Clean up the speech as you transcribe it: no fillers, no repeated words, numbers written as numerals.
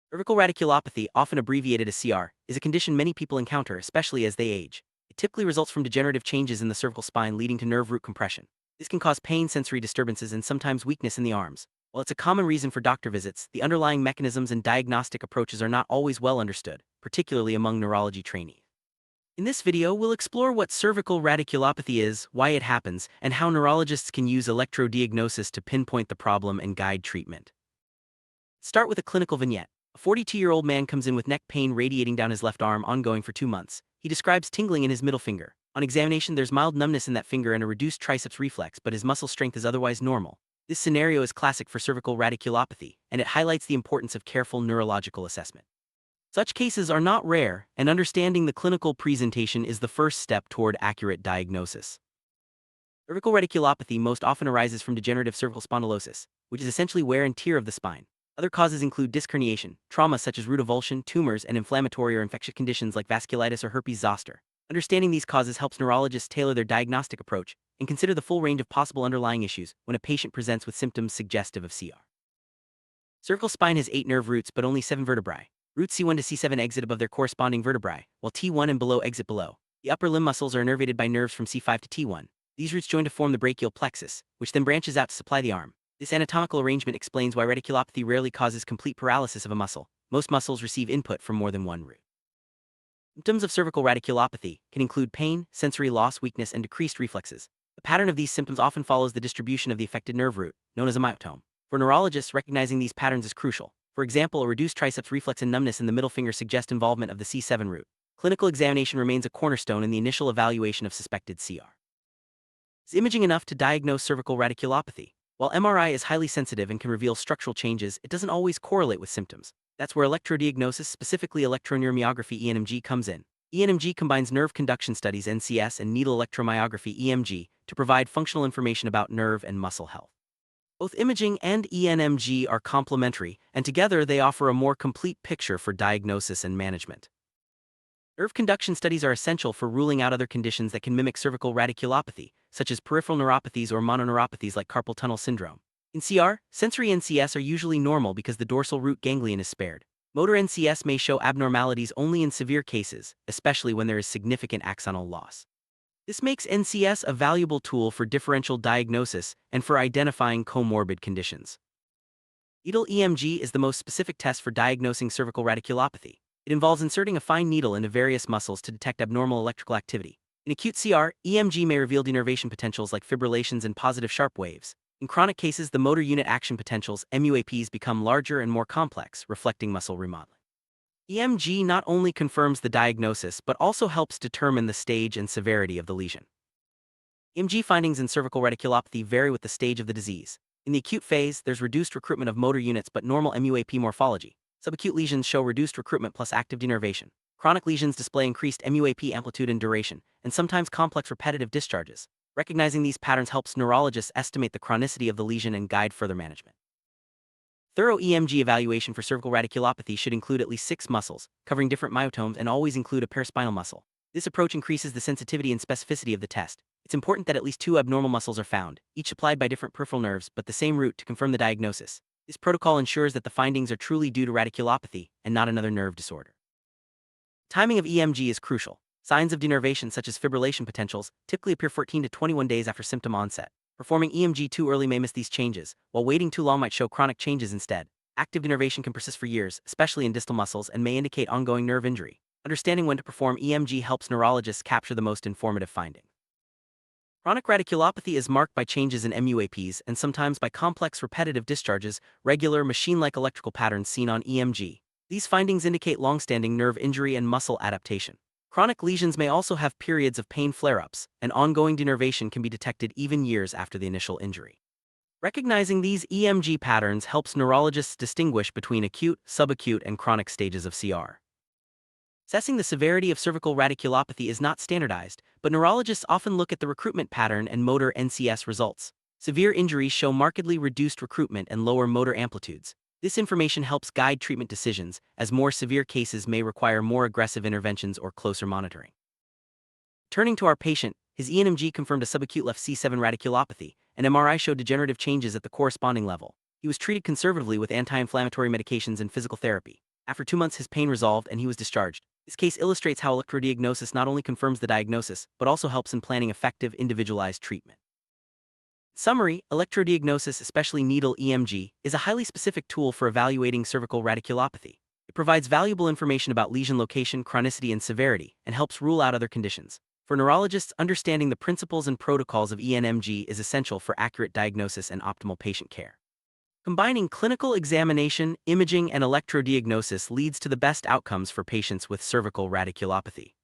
Cervical radiculopathy, often abbreviated as CR, is a condition many people encounter, especially as they age. It typically results from degenerative changes in the cervical spine leading to nerve root compression. This can cause pain, sensory disturbances, and sometimes weakness in the arms. While it's a common reason for doctor visits, the underlying mechanisms and diagnostic approaches are not always well understood, particularly among neurology trainees. In this video, we'll explore what cervical radiculopathy is, why it happens, and how neurologists can use electrodiagnosis to pinpoint the problem and guide treatment. Start with a clinical vignette. A 42-year-old man comes in with neck pain radiating down his left arm, ongoing for 2 months. He describes tingling in his middle finger. On examination, there's mild numbness in that finger and a reduced triceps reflex, but his muscle strength is otherwise normal. This scenario is classic for cervical radiculopathy, and it highlights the importance of careful neurological assessment. Such cases are not rare, and understanding the clinical presentation is the first step toward accurate diagnosis. Cervical radiculopathy most often arises from degenerative cervical spondylosis, which is essentially wear and tear of the spine. Other causes include disc herniation, trauma such as root avulsion, tumors, and inflammatory or infectious conditions like vasculitis or herpes zoster. Understanding these causes helps neurologists tailor their diagnostic approach and consider the full range of possible underlying issues when a patient presents with symptoms suggestive of CR. Cervical spine has 8 nerve roots but only 7 vertebrae. Roots C1 to C7 exit above their corresponding vertebrae, while T1 and below exit below. The upper limb muscles are innervated by nerves from C5 to T1. These roots join to form the brachial plexus, which then branches out to supply the arm. This anatomical arrangement explains why radiculopathy rarely causes complete paralysis of a muscle. Most muscles receive input from more than one root. Symptoms of cervical radiculopathy can include pain, sensory loss, weakness, and decreased reflexes. The pattern of these symptoms often follows the distribution of the affected nerve root, known as a myotome. For neurologists, recognizing these patterns is crucial. For example, a reduced triceps reflex and numbness in the middle finger suggest involvement of the C7 root. Clinical examination remains a cornerstone in the initial evaluation of suspected CR. Is imaging enough to diagnose cervical radiculopathy? While MRI is highly sensitive and can reveal structural changes, it doesn't always correlate with symptoms. That's where electrodiagnosis, specifically electroneuromyography (ENMG), comes in. ENMG combines nerve conduction studies (NCS) and needle electromyography (EMG) to provide functional information about nerve and muscle health. Both imaging and ENMG are complementary, and together they offer a more complete picture for diagnosis and management. Nerve conduction studies are essential for ruling out other conditions that can mimic cervical radiculopathy, such as peripheral neuropathies or mononeuropathies like carpal tunnel syndrome. In CR, sensory NCS are usually normal because the dorsal root ganglion is spared. Motor NCS may show abnormalities only in severe cases, especially when there is significant axonal loss. This makes NCS a valuable tool for differential diagnosis and for identifying comorbid conditions. Needle EMG is the most specific test for diagnosing cervical radiculopathy. It involves inserting a fine needle into various muscles to detect abnormal electrical activity. In acute CR, EMG may reveal denervation potentials like fibrillations and positive sharp waves. In chronic cases, the motor unit action potentials, MUAPs, become larger and more complex, reflecting muscle remodeling. EMG not only confirms the diagnosis but also helps determine the stage and severity of the lesion. EMG findings in cervical radiculopathy vary with the stage of the disease. In the acute phase, there's reduced recruitment of motor units but normal MUAP morphology. Subacute lesions show reduced recruitment plus active denervation. Chronic lesions display increased MUAP amplitude and duration, and sometimes complex repetitive discharges. Recognizing these patterns helps neurologists estimate the chronicity of the lesion and guide further management. Thorough EMG evaluation for cervical radiculopathy should include at least 6 muscles, covering different myotomes, and always include a paraspinal muscle. This approach increases the sensitivity and specificity of the test. It's important that at least 2 abnormal muscles are found, each supplied by different peripheral nerves but the same root, to confirm the diagnosis. This protocol ensures that the findings are truly due to radiculopathy and not another nerve disorder. Timing of EMG is crucial. Signs of denervation such as fibrillation potentials typically appear 14 to 21 days after symptom onset. Performing EMG too early may miss these changes, while waiting too long might show chronic changes instead. Active denervation can persist for years, especially in distal muscles, and may indicate ongoing nerve injury. Understanding when to perform EMG helps neurologists capture the most informative findings. Chronic radiculopathy is marked by changes in MUAPs and sometimes by complex repetitive discharges, regular machine-like electrical patterns seen on EMG. These findings indicate long-standing nerve injury and muscle adaptation. Chronic lesions may also have periods of pain flare-ups, and ongoing denervation can be detected even years after the initial injury. Recognizing these EMG patterns helps neurologists distinguish between acute, subacute, and chronic stages of CR. Assessing the severity of cervical radiculopathy is not standardized, but neurologists often look at the recruitment pattern and motor NCS results. Severe injuries show markedly reduced recruitment and lower motor amplitudes. This information helps guide treatment decisions, as more severe cases may require more aggressive interventions or closer monitoring. Turning to our patient, his ENMG confirmed a subacute left C7 radiculopathy, and MRI showed degenerative changes at the corresponding level. He was treated conservatively with anti-inflammatory medications and physical therapy. After 2 months, his pain resolved and he was discharged. This case illustrates how electrodiagnosis not only confirms the diagnosis, but also helps in planning effective, individualized treatment. Summary: electrodiagnosis, especially needle EMG, is a highly specific tool for evaluating cervical radiculopathy. It provides valuable information about lesion location, chronicity, and severity, and helps rule out other conditions. For neurologists, understanding the principles and protocols of ENMG is essential for accurate diagnosis and optimal patient care. Combining clinical examination, imaging, and electrodiagnosis leads to the best outcomes for patients with cervical radiculopathy.